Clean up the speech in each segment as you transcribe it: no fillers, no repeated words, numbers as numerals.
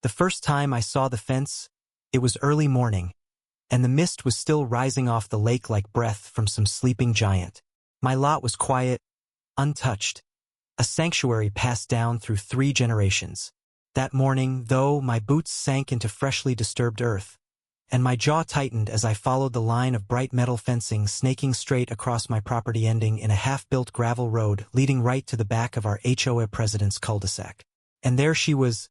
The first time I saw the fence, it was early morning, and the mist was still rising off the lake like breath from some sleeping giant. My lot was quiet, untouched, a sanctuary passed down through 3 generations. That morning, though, my boots sank into freshly disturbed earth, and my jaw tightened as I followed the line of bright metal fencing snaking straight across my property, ending in a half-built gravel road leading right to the back of our HOA president's cul-de-sac. And there she was,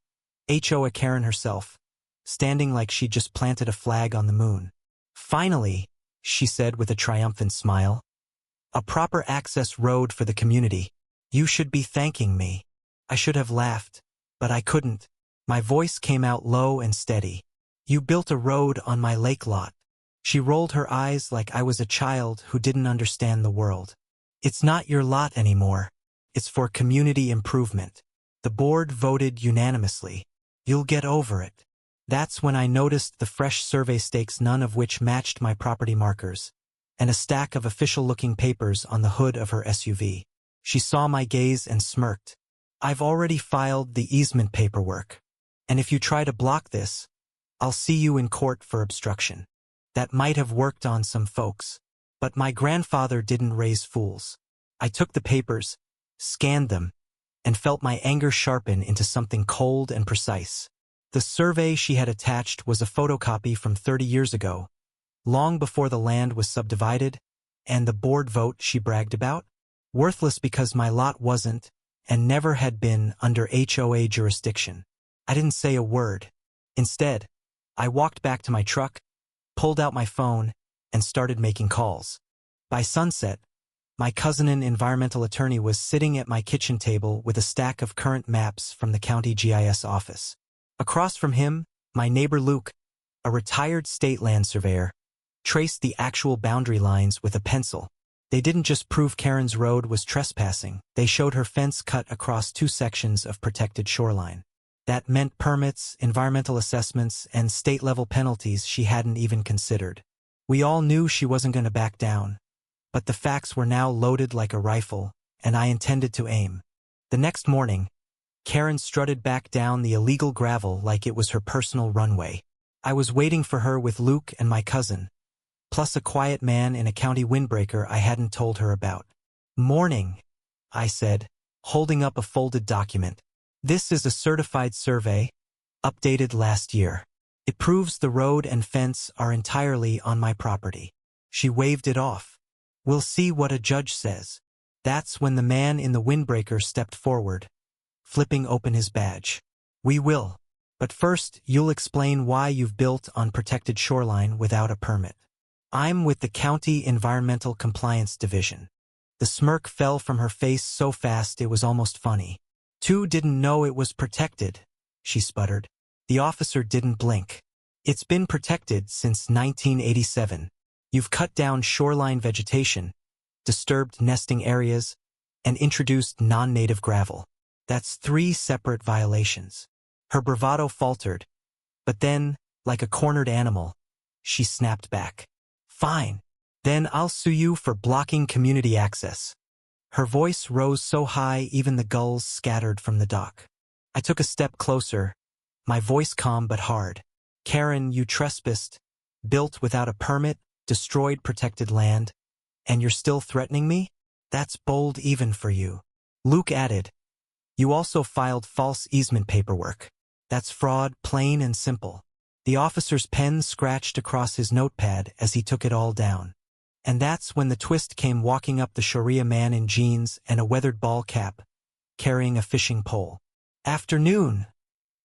HOA Karen herself, standing like she'd just planted a flag on the moon. "Finally," she said with a triumphant smile. "A proper access road for the community. You should be thanking me." I should have laughed, but I couldn't. My voice came out low and steady. "You built a road on my lake lot." She rolled her eyes like I was a child who didn't understand the world. "It's not your lot anymore. It's for community improvement. The board voted unanimously. You'll get over it." That's when I noticed the fresh survey stakes, none of which matched my property markers, and a stack of official-looking papers on the hood of her SUV. She saw my gaze and smirked. "I've already filed the easement paperwork, and if you try to block this, I'll see you in court for obstruction." That might have worked on some folks, but my grandfather didn't raise fools. I took the papers, scanned them, and felt my anger sharpen into something cold and precise. The survey she had attached was a photocopy from 30 years ago, long before the land was subdivided, and the board vote she bragged about? Worthless because my lot wasn't, and never had been, under HOA jurisdiction. I didn't say a word. Instead, I walked back to my truck, pulled out my phone, and started making calls. By sunset, my cousin, an environmental attorney, was sitting at my kitchen table with a stack of current maps from the county GIS office. Across from him, my neighbor Luke, a retired state land surveyor, traced the actual boundary lines with a pencil. They didn't just prove Karen's road was trespassing, they showed her fence cut across 2 sections of protected shoreline. That meant permits, environmental assessments, and state-level penalties she hadn't even considered. We all knew she wasn't going to back down, but the facts were now loaded like a rifle, and I intended to aim. The next morning, Karen strutted back down the illegal gravel like it was her personal runway. I was waiting for her with Luke and my cousin, plus a quiet man in a county windbreaker I hadn't told her about. "Morning," I said, holding up a folded document. "This is a certified survey, updated last year. It proves the road and fence are entirely on my property." She waved it off. "We'll see what a judge says." That's when the man in the windbreaker stepped forward, flipping open his badge. "We will. But first, you'll explain why you've built on protected shoreline without a permit." "I'm with the County Environmental Compliance Division." The smirk fell from her face so fast it was almost funny. "Two didn't know it was protected," she sputtered. The officer didn't blink. "It's been protected since 1987. You've cut down shoreline vegetation, disturbed nesting areas, and introduced non-native gravel. That's 3 separate violations." Her bravado faltered, but then, like a cornered animal, she snapped back. "Fine. Then I'll sue you for blocking community access." Her voice rose so high even the gulls scattered from the dock. I took a step closer, my voice calm but hard. "Karen, you trespassed, built without a permit, destroyed protected land, and you're still threatening me? That's bold even for you." Luke added, "You also filed false easement paperwork. That's fraud, plain and simple." The officer's pen scratched across his notepad as he took it all down. And that's when the twist came, walking up the Sharia man in jeans and a weathered ball cap, carrying a fishing pole. "Afternoon,"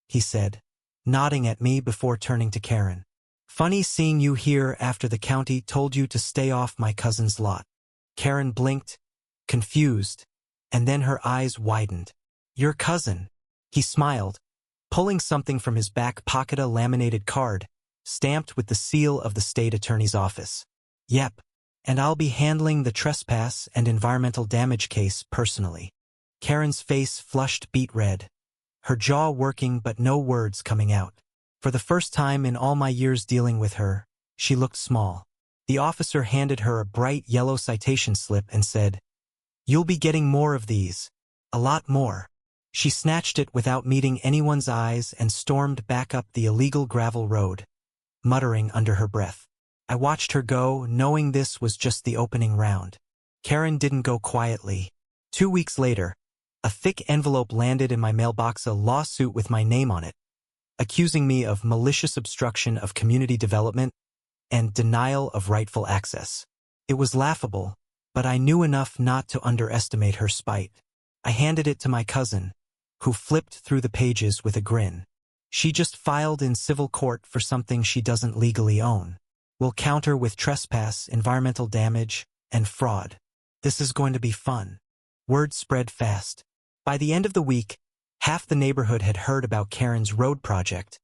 he said, nodding at me before turning to Karen. "Funny seeing you here after the county told you to stay off my cousin's lot." Karen blinked, confused, and then her eyes widened. "Your cousin?" He smiled, pulling something from his back pocket, a laminated card, stamped with the seal of the state attorney's office. "Yep, and I'll be handling the trespass and environmental damage case personally." Karen's face flushed beet red, her jaw working but no words coming out. For the first time in all my years dealing with her, she looked small. The officer handed her a bright yellow citation slip and said, "You'll be getting more of these. A lot more." She snatched it without meeting anyone's eyes and stormed back up the illegal gravel road, muttering under her breath. I watched her go, knowing this was just the opening round. Karen didn't go quietly. 2 weeks later, a thick envelope landed in my mailbox, a lawsuit with my name on it, accusing me of malicious obstruction of community development and denial of rightful access. It was laughable, but I knew enough not to underestimate her spite. I handed it to my cousin, who flipped through the pages with a grin. She just filed in civil court for something she doesn't legally own. We'll counter with trespass, environmental damage, and fraud. This is going to be fun. Word spread fast. By the end of the week, half the neighborhood had heard about Karen's road project,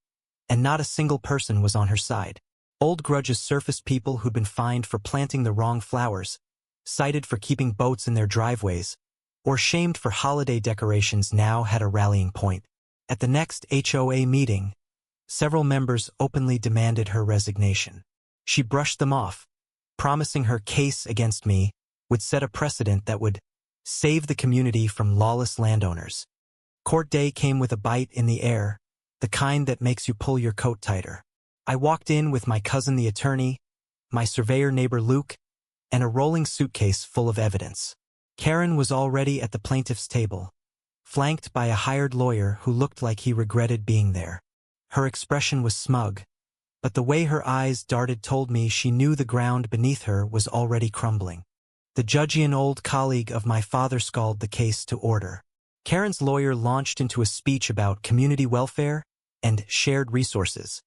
and not a single person was on her side. Old grudges surfaced. People who'd been fined for planting the wrong flowers, cited for keeping boats in their driveways, or shamed for holiday decorations now had a rallying point. At the next HOA meeting, several members openly demanded her resignation. She brushed them off, promising her case against me would set a precedent that would save the community from lawless landowners. Court day came with a bite in the air, the kind that makes you pull your coat tighter. I walked in with my cousin the attorney, my surveyor neighbor Luke, and a rolling suitcase full of evidence. Karen was already at the plaintiff's table, flanked by a hired lawyer who looked like he regretted being there. Her expression was smug, but the way her eyes darted told me she knew the ground beneath her was already crumbling. The judge, an old colleague of my father, called the case to order. Karen's lawyer launched into a speech about community welfare and shared resources.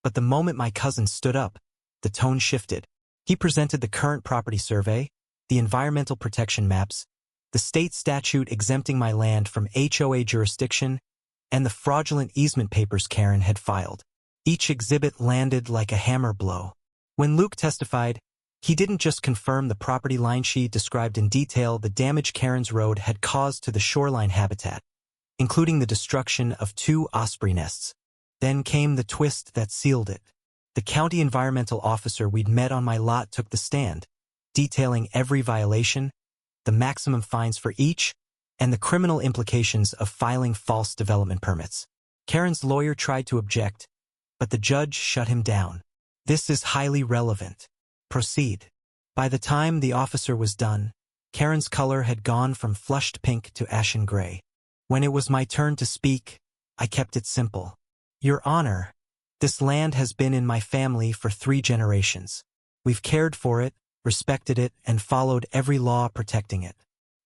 But the moment my cousin stood up, the tone shifted. He presented the current property survey, the environmental protection maps, the state statute exempting my land from HOA jurisdiction, and the fraudulent easement papers Karen had filed. Each exhibit landed like a hammer blow. When Luke testified, he didn't just confirm the property line, she described in detail the damage Karen's road had caused to the shoreline habitat, including the destruction of 2 osprey nests. Then came the twist that sealed it. The county environmental officer we'd met on my lot took the stand, detailing every violation, the maximum fines for each, and the criminal implications of filing false development permits. Karen's lawyer tried to object, but the judge shut him down. This is highly relevant. Proceed. By the time the officer was done, Karen's color had gone from flushed pink to ashen gray. When it was my turn to speak, I kept it simple. Your Honor, this land has been in my family for 3 generations. We've cared for it, respected it, and followed every law protecting it.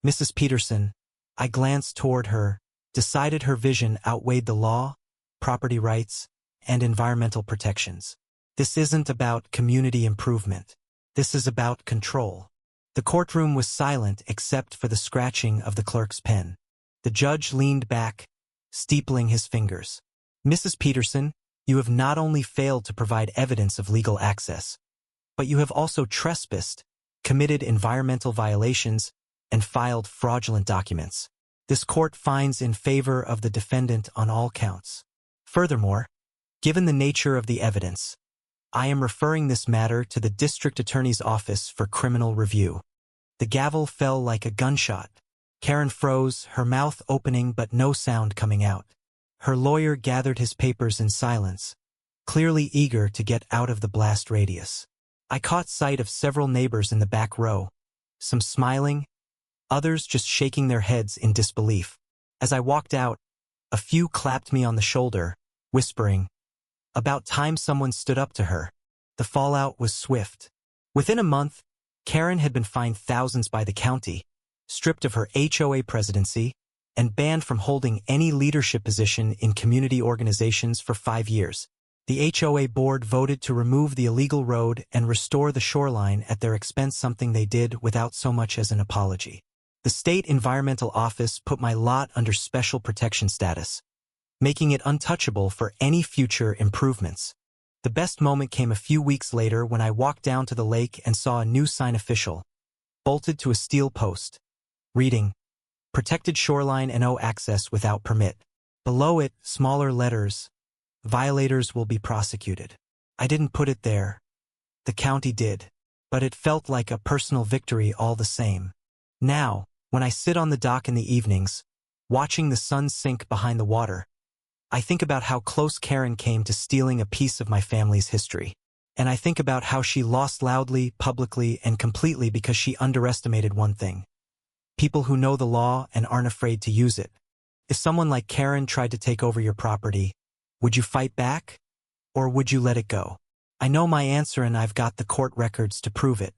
Mrs. Peterson, I glanced toward her, decided her vision outweighed the law, property rights, and environmental protections. This isn't about community improvement. This is about control. The courtroom was silent except for the scratching of the clerk's pen. The judge leaned back, steepling his fingers. Mrs. Peterson, you have not only failed to provide evidence of legal access, but you have also trespassed, committed environmental violations, and filed fraudulent documents. This court finds in favor of the defendant on all counts. Furthermore, given the nature of the evidence, I am referring this matter to the district attorney's office for criminal review. The gavel fell like a gunshot. Karen froze, her mouth opening but no sound coming out. Her lawyer gathered his papers in silence, clearly eager to get out of the blast radius. I caught sight of several neighbors in the back row, some smiling, others just shaking their heads in disbelief. As I walked out, a few clapped me on the shoulder, whispering, "About time someone stood up to her." The fallout was swift. Within a month, Karen had been fined thousands by the county, stripped of her HOA presidency, and banned from holding any leadership position in community organizations for 5 years. The HOA board voted to remove the illegal road and restore the shoreline at their expense, something they did without so much as an apology. The state environmental office put my lot under special protection status, making it untouchable for any future improvements. The best moment came a few weeks later when I walked down to the lake and saw a new sign official, bolted to a steel post, reading, "Protected shoreline and no access without permit." Below it, smaller letters, "Violators will be prosecuted." I didn't put it there. The county did. But it felt like a personal victory all the same. Now, when I sit on the dock in the evenings, watching the sun sink behind the water. I think about how close Karen came to stealing a piece of my family's history. And I think about how she lost loudly, publicly, and completely because she underestimated one thing: people who know the law and aren't afraid to use it. If someone like Karen tried to take over your property, would you fight back? Or would you let it go? I know my answer, and I've got the court records to prove it.